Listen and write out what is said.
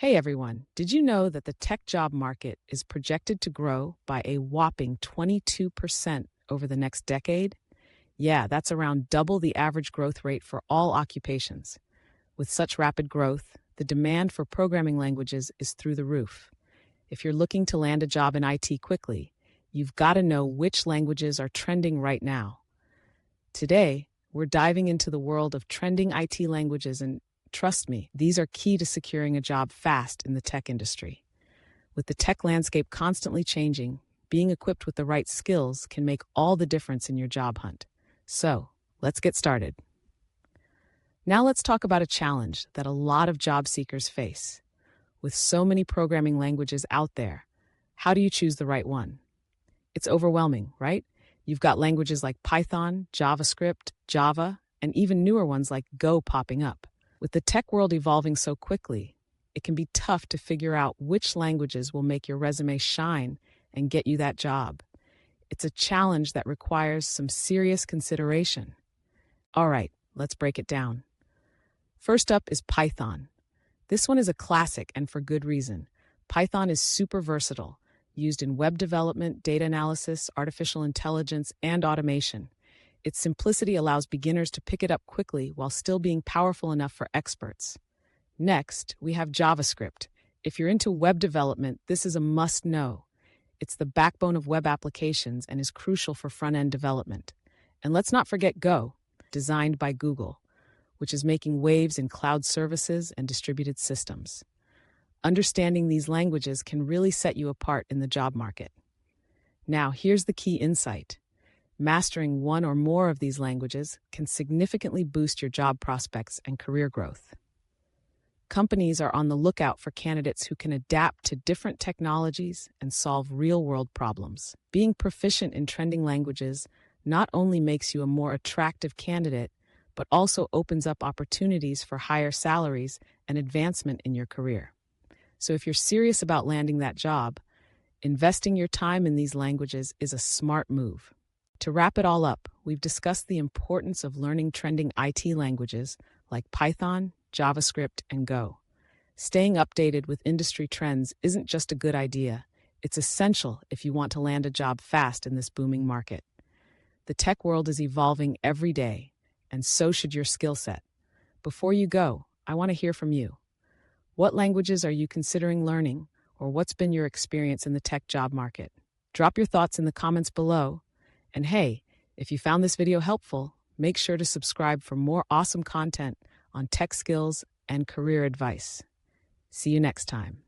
Hey everyone, did you know that the tech job market is projected to grow by a whopping 22% over the next decade? Yeah, that's around double the average growth rate for all occupations. With such rapid growth, the demand for programming languages is through the roof. If you're looking to land a job in IT quickly, you've got to know which languages are trending right now. Today, we're diving into the world of trending IT languages, and trust me, these are key to securing a job fast in the tech industry. With the tech landscape constantly changing, being equipped with the right skills can make all the difference in your job hunt. So, let's get started. Now let's talk about a challenge that a lot of job seekers face. With so many programming languages out there, how do you choose the right one? It's overwhelming, right? You've got languages like Python, JavaScript, Java, and even newer ones like Go popping up. With the tech world evolving so quickly, it can be tough to figure out which languages will make your resume shine and get you that job. It's a challenge that requires some serious consideration. All right, let's break it down. First up is Python. This one is a classic, and for good reason. Python is super versatile, used in web development, data analysis, artificial intelligence, and automation. Its simplicity allows beginners to pick it up quickly while still being powerful enough for experts. Next, we have JavaScript. If you're into web development, this is a must-know. It's the backbone of web applications and is crucial for front-end development. And let's not forget Go, designed by Google, which is making waves in cloud services and distributed systems. Understanding these languages can really set you apart in the job market. Now, here's the key insight. Mastering one or more of these languages can significantly boost your job prospects and career growth. Companies are on the lookout for candidates who can adapt to different technologies and solve real-world problems. Being proficient in trending languages not only makes you a more attractive candidate, but also opens up opportunities for higher salaries and advancement in your career. So if you're serious about landing that job, investing your time in these languages is a smart move. To wrap it all up, we've discussed the importance of learning trending IT languages like Python, JavaScript, and Go. Staying updated with industry trends isn't just a good idea. It's essential if you want to land a job fast in this booming market. The tech world is evolving every day, and so should your skill set. Before you go, I want to hear from you. What languages are you considering learning, or what's been your experience in the tech job market? Drop your thoughts in the comments below. And hey, if you found this video helpful, make sure to subscribe for more awesome content on tech skills and career advice. See you next time.